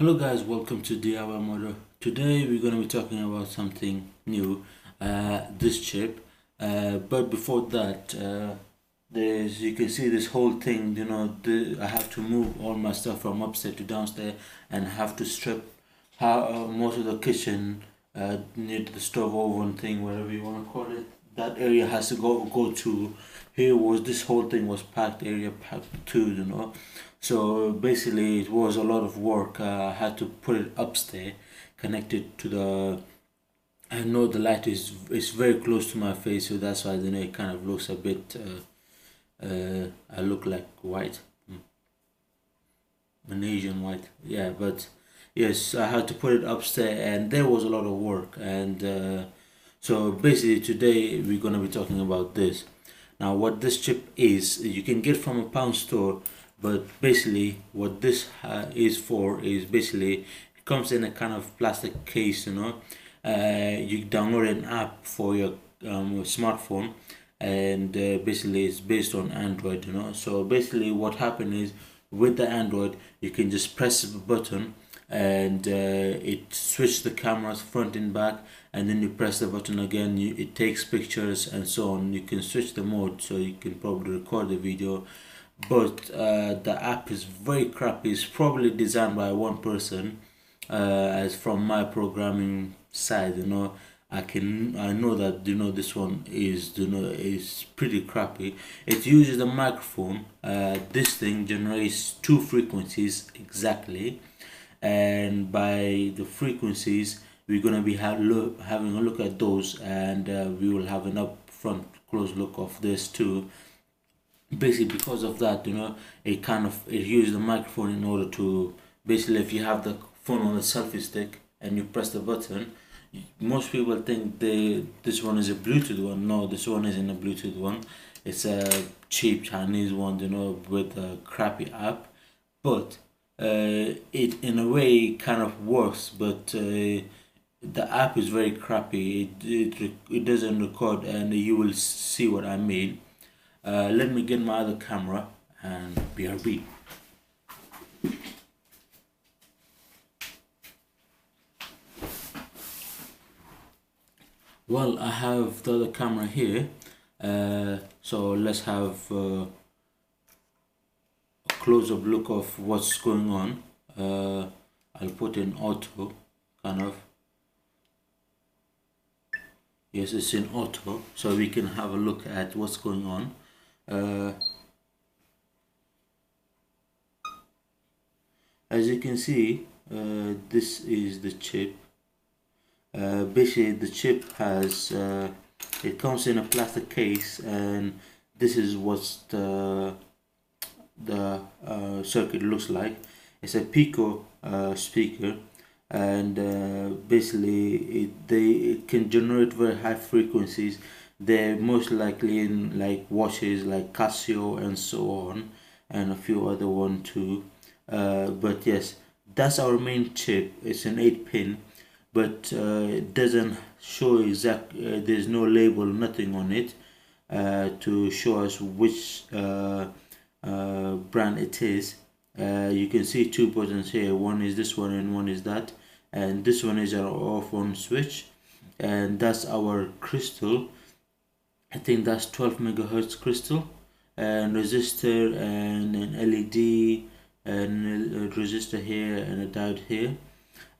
Hello guys, welcome to DIY Model. Today we're going to be talking about something new, this chip. But before that, there's you can see this whole thing. I have to move all my stuff from upstairs to downstairs, and have to strip most of the kitchen near to the stove oven thing, whatever you want to call it. That area has to go to. Here was this whole thing was packed area packed too. So basically, it was a lot of work. I had to put it upstairs, connected to the. I know the light is very close to my face, so that's why it kind of looks a bit. I look like white, an Asian white. Yeah, but yes, I had to put it upstairs, and there was a lot of work. And so basically, today we're gonna be talking about this. Now, what this chip is, you can get from a pound store, but basically, what this is for is basically it comes in a kind of plastic case. You download an app for your smartphone, and basically it's based on Android. So basically, what happened is with the Android, you can just press a button and it switches the cameras front and back, and then you press the button again, it takes pictures and so on. You can switch the mode, so you can probably record the video, but the app is very crappy. It's probably designed by one person, as from my programming side. I know that this one is pretty crappy. It uses a microphone. This thing generates two frequencies exactly, and by the frequencies we're gonna be having a look at those, and we will have an upfront close look of this too. Basically, because of that, it uses the microphone in order to basically, if you have the phone on a selfie stick and you press the button, most people think this one is a Bluetooth one. No, this one isn't a Bluetooth one. It's a cheap Chinese one, with a crappy app. But it in a way kind of works, but the app is very crappy. It doesn't record, and you will see what I mean. Let me get my other camera and BRB. Well, I have the other camera here. So let's have a close-up look of what's going on. I'll put in auto, kind of. Yes, it's in auto, so we can have a look at what's going on. As you can see, this is the chip. Basically, the chip has it comes in a plastic case, and this is what the circuit looks like. It's a Pico speaker, and basically it can generate very high frequencies. They're most likely in like watches like Casio and so on, and a few other one too. But yes, that's our main chip. It's an 8 pin, but it doesn't show there's no label, nothing on it to show us which brand it is. You can see two buttons here. One is this one and one is that, and this one is our off on switch, and that's our crystal. I think that's 12 megahertz crystal, and resistor, and an LED, and a resistor here, and a diode here.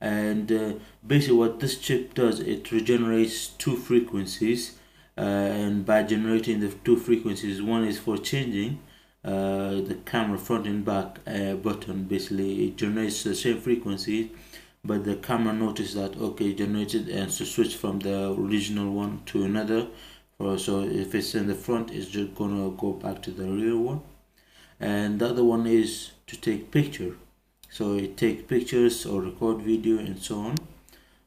And basically what this chip does, it regenerates two frequencies, and by generating the two frequencies, one is for changing the camera front and back button. Basically it generates the same frequency, but the camera notices that okay, generated, and to switch from the original one to another. So if it's in the front, it's just gonna go back to the rear one. And the other one is to take picture, so it takes pictures or record video and so on.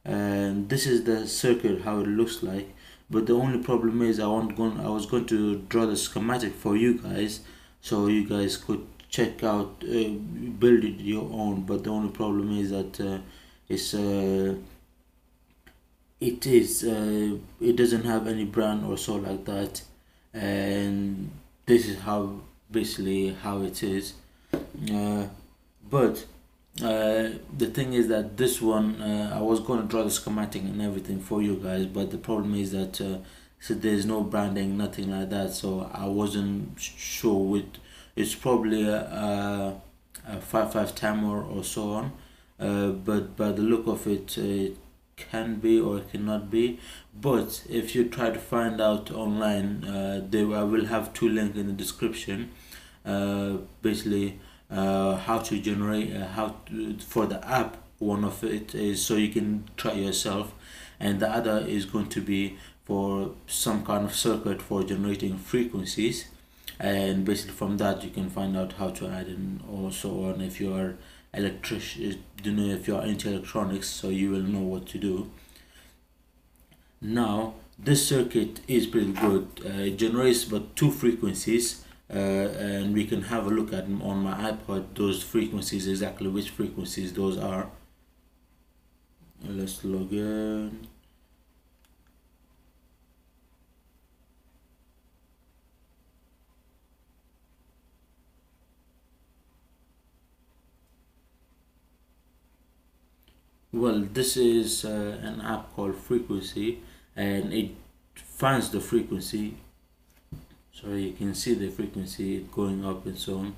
And this is the circuit, how it looks like. But the only problem is I was going to draw the schematic for you guys, so you guys could check out, build it your own. But the only problem is that it doesn't have any brand or so like that, and this is how basically how it is. But The thing is that this one, I was going to draw the schematic and everything for you guys, but the problem is that so there's no branding, nothing like that, so I wasn't sure with. It's probably a 5.5 timer or so on, but by the look of it, it can be or it cannot be. But if you try to find out online, I will have two links in the description. Basically, how to generate for the app. One of it is so you can try yourself, and the other is going to be for some kind of circuit for generating frequencies, and basically from that you can find out how to add in also on if you are if you are into electronics, so you will know what to do. Now this circuit is pretty good. It generates but two frequencies, and we can have a look at them on my iPod, those frequencies, exactly which frequencies those are. Let's log in. Well, this is an app called Frequency, and it finds the frequency. So you can see the frequency going up and so on.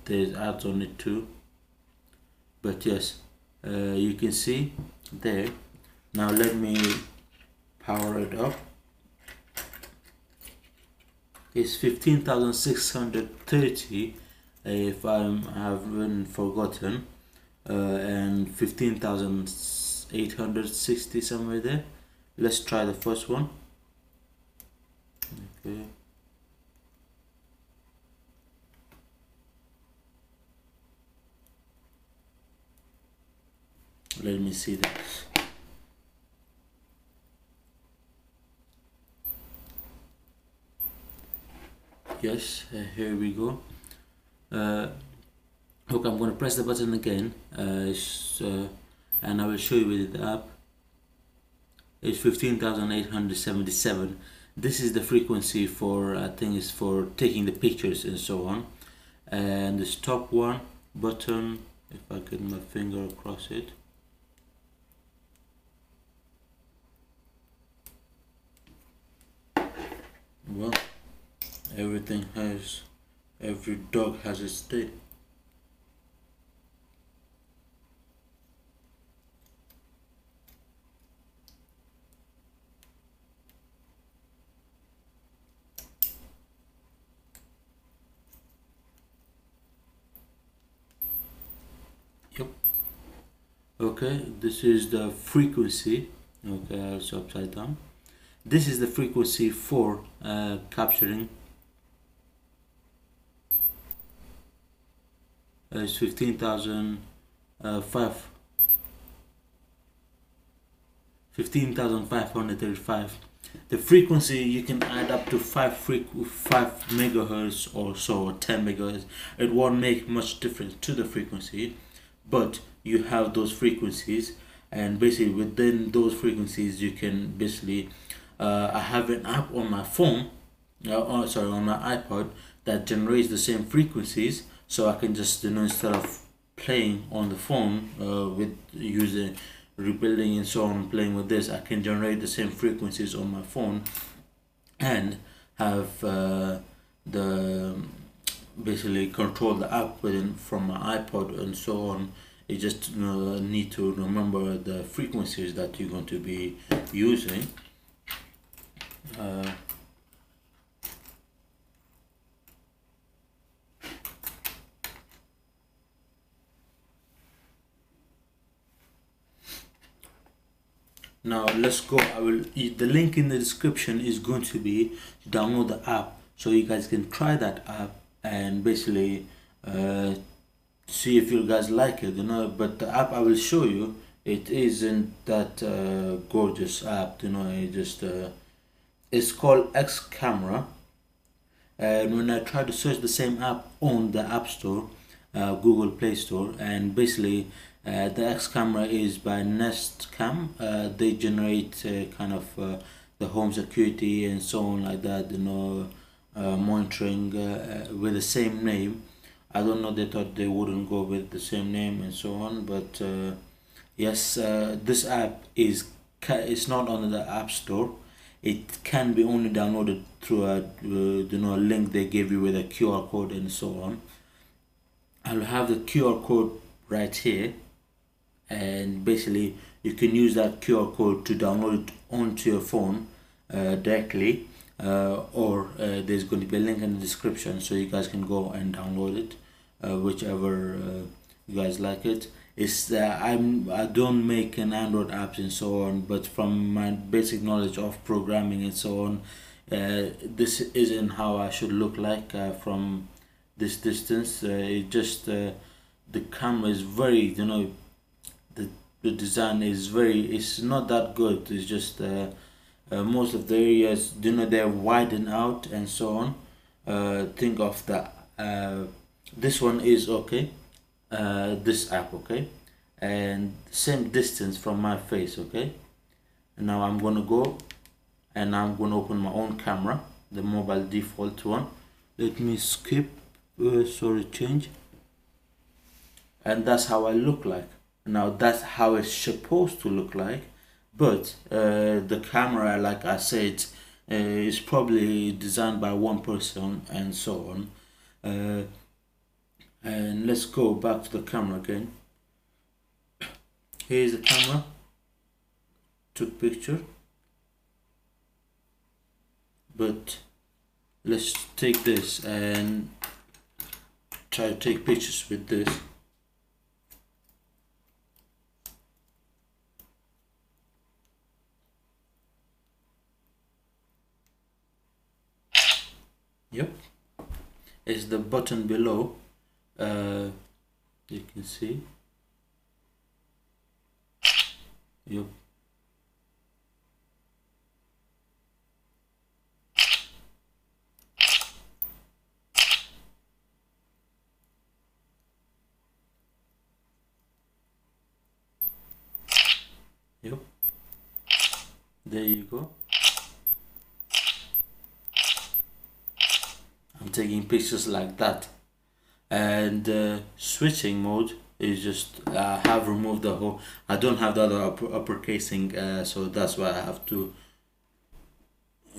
There's ads on it too, but yes, you can see there. Now let me power it up. It's 15,630 if I haven't forgotten, and 15,860 somewhere there. Let's try the first one. Okay. Let me see this. Yes, here we go. Okay, I'm going to press the button again, and I will show you with the app. It's 15,877. This is the frequency for, I think it's for taking the pictures and so on. And the stop one button, if I get my finger across it. Well, every dog has its day. Yep. Okay, this is the frequency. Okay, also upside down. This is the frequency for capturing. It's 15,535. The frequency you can add up to 5 megahertz or so, or 10 megahertz. It won't make much difference to the frequency, but you have those frequencies, and basically within those frequencies you can basically I have an app on my phone, on my iPod, that generates the same frequencies, so I can just instead of playing on the phone with using rebuilding and so on, playing with this, I can generate the same frequencies on my phone and have the basically control the app within from my iPod and so on. You just need to remember the frequencies that you're going to be using. Now let's go. The link in the description is going to be to download the app, so you guys can try that app and basically see if you guys like it, but the app I will show you, it isn't that gorgeous app, it just it's called Xcamera, and when I try to search the same app on the App Store, Google Play Store, and basically the Xcamera is by Nestcam. They generate kind of the home security and so on like that, monitoring with the same name. I don't know, they thought they wouldn't go with the same name and so on, but yes, this app it's not on the App Store. It can be only downloaded through a link they give you with a QR code and so on. I'll have the QR code right here, and basically you can use that QR code to download it onto your phone directly, or there's going to be a link in the description so you guys can go and download it, whichever you guys like it. I don't make an Android apps and so on, but from my basic knowledge of programming and so on, this isn't how I should look like from this distance. It just the camera is very, the the design is it's not that good. It's just most of the areas, they're widened out and so on. Think of that. This one is okay. This app, okay, and same distance from my face, okay. And now I'm gonna go and I'm gonna open my own camera, the mobile default one. Let me skip. Sorry, change. And that's how I look like. Now that's how it's supposed to look like, but the camera, like I said, is probably designed by one person and so on. And let's go back to the camera again. Here's the camera, took picture, but let's take this and try to take pictures with this. Yep, it's the button below. You can see. Yep. Yep. There you go. I'm taking pictures like that. And switching mode is just I have removed the whole. I don't have the other upper casing, so that's why I have to.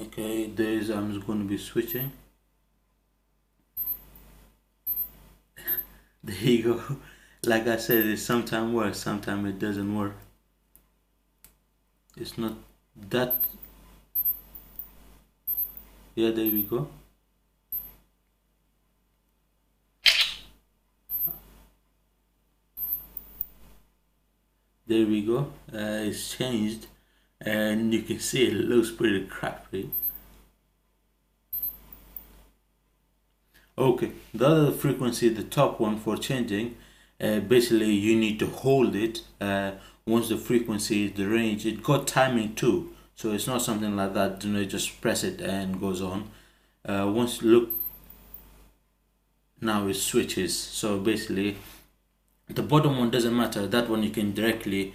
Okay, I'm just going to be switching. There you go. Like I said, it sometimes works, sometimes it doesn't work. It's not that. Yeah, there we go. There we go. It's changed, and you can see it looks pretty crappy. Okay, the other frequency, the top one for changing, basically you need to hold it. Once the frequency, the range, it got timing too, so it's not something like that. Just press it and goes on. Once look, now it switches. So basically, the bottom one doesn't matter. That one you can directly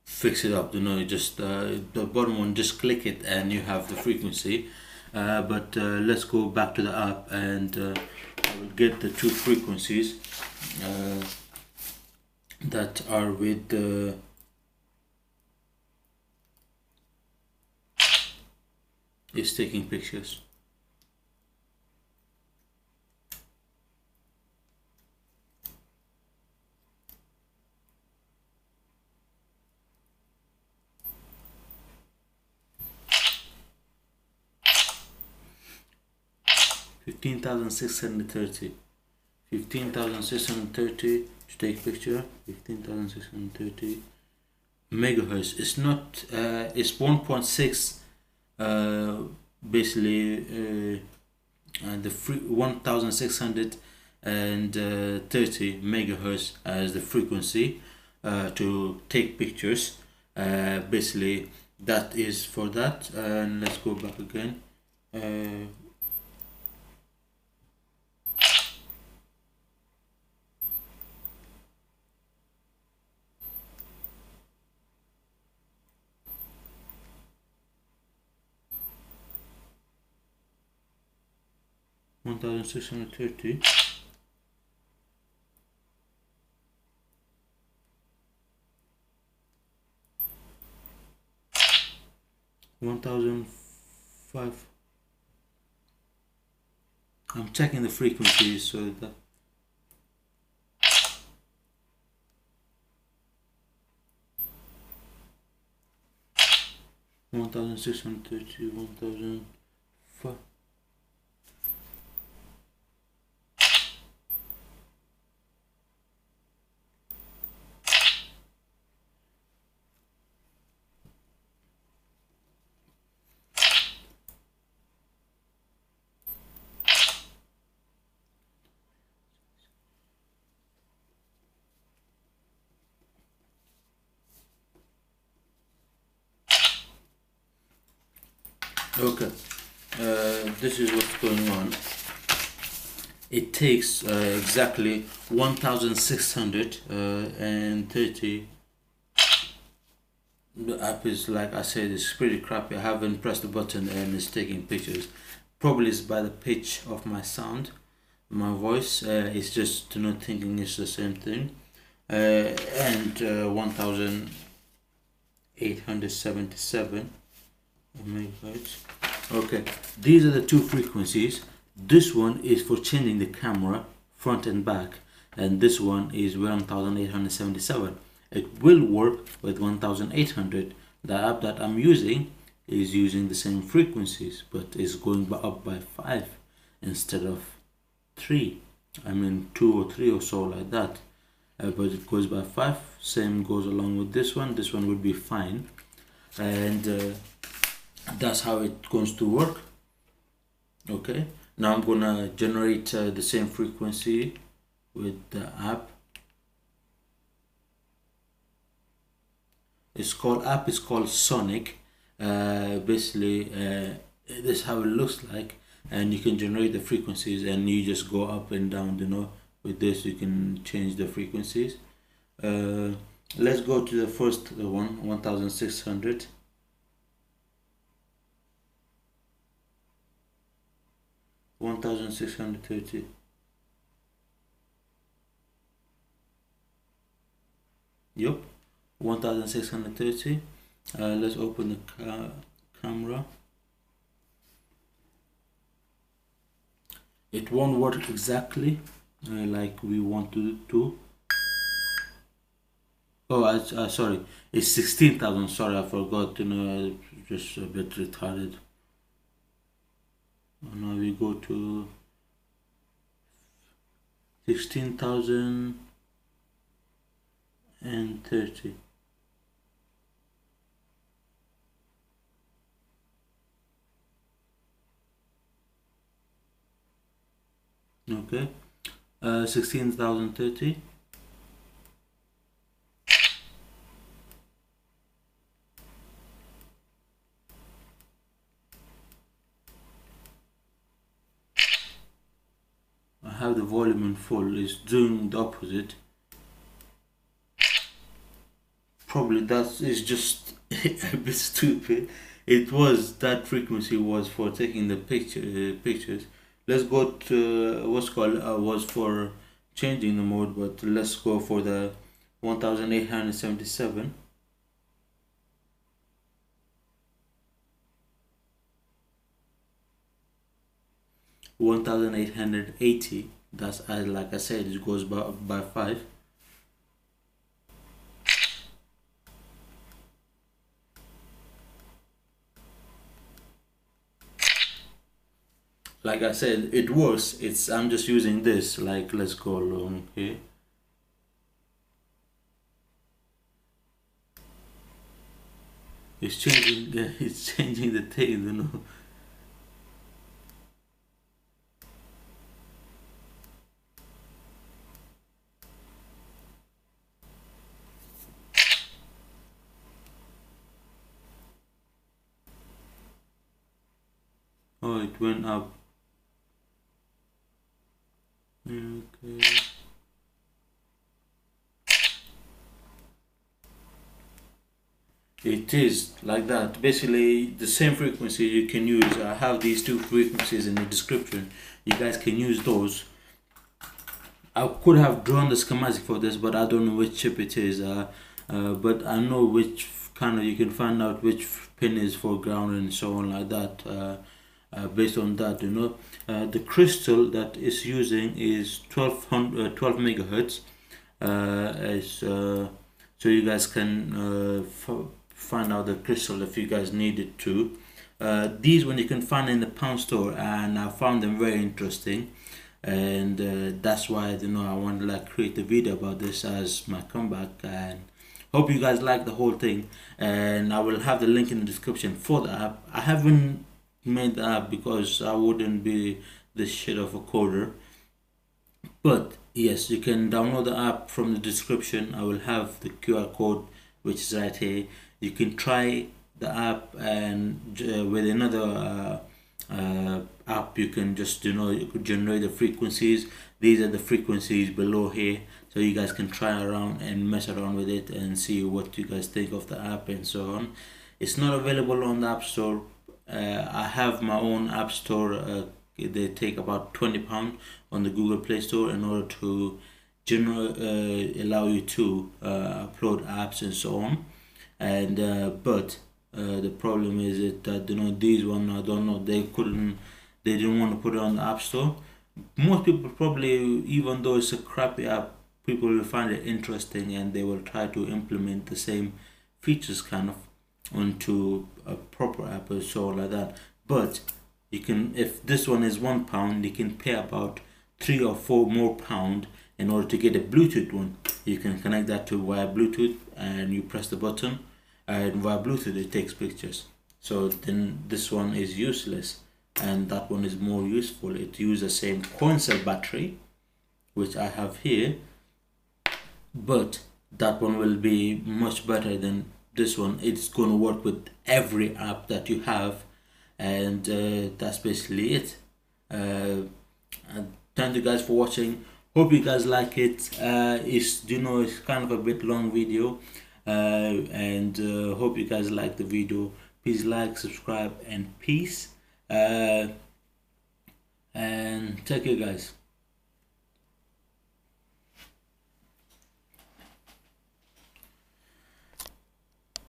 fix it up. Just the bottom one, just click it and you have the frequency. But let's go back to the app, and I will get the two frequencies that are with the is taking pictures. Fifteen thousand six hundred thirty. 15,630 to take picture. 15,630 megahertz. It's not. It's 1.6. Basically, the 1,630 megahertz as the frequency to take pictures. Basically, that is for that. And let's go back again. 1630. 1005. I'm checking the frequencies so that 1630, 1005. Okay, this is what's going on. It takes exactly 1630. The app is, like I said, it's pretty crappy. I haven't pressed the button and it's taking pictures. Probably it's by the pitch of my sound, my voice. It's just not thinking it's the same thing. And 1877 megahertz. Okay, these are the two frequencies. This one is for changing the camera front and back, and this one is 1877. It will work with 1800. The app that I'm using is using the same frequencies, but it's going up by 5 instead of 3. I mean 2 or 3 or so, like that. But it goes by 5. Same goes along with this one. This one would be fine, and that's how it goes to work. Okay, now I'm gonna generate the same frequency with the app. App is called Sonic. Basically, this is how it looks like, and you can generate the frequencies, and you just go up and down. With this you can change the frequencies. Let's go to the first one, 1600. 1630. Yup, 1630. Let's open the camera. It won't work exactly like we want to do. Oh, sorry, it's 16,000. Sorry, I forgot. Just a bit retarded. Now we go to 16,030. Okay, 16,030. I have the volume in full. It's doing the opposite. Probably that is just a bit stupid. That frequency was for taking the pictures. Let's go to what's called was for changing the mode, but let's go for the 1877. 1880. That's like I said, it goes by 5. Like I said, it works. I'm just using this. Like, let's go along here. It's changing. It's changing the thing. Oh, it went up. Okay. It is like that. Basically, the same frequency you can use. I have these two frequencies in the description. You guys can use those. I could have drawn the schematic for this, but I don't know which chip it is. But I know which kind of, you can find out which pin is for ground and so on like that. Based on that, the crystal that is using is 12 megahertz. So you guys can find out the crystal if you guys need it to. These one you can find in the pound store, and I found them very interesting, and that's why I want to like create a video about this as my comeback. And hope you guys like the whole thing, and I will have the link in the description for the app. I haven't made the app because I wouldn't be this shit of a coder, but yes, you can download the app from the description. I will have the QR code which is right here. You can try the app, and with another app you can just you could generate the frequencies. These are the frequencies below here, so you guys can try around and mess around with it and see what you guys think of the app and so on. It's not available on the App Store. I have my own App Store. They take about £20 on the Google Play Store in order to allow you to upload apps and so on. And but the problem is that these one, I don't know, they didn't want to put it on the App Store. Most people probably, even though it's a crappy app, people will find it interesting and they will try to implement the same features kind of onto a proper app or so like that. But you can, if this one is £1, you can pay about 3 or 4 more pound in order to get a Bluetooth one. You can connect that to via Bluetooth, and you press the button, and via Bluetooth it takes pictures. So then this one is useless, and that one is more useful. It uses the same coin cell battery which I have here, but that one will be much better than this one. It's going to work with every app that you have, and that's basically it. And thank you guys for watching. Hope you guys like it. It's kind of a bit long video, and hope you guys like the video. Please like, subscribe, and peace. And take care, guys.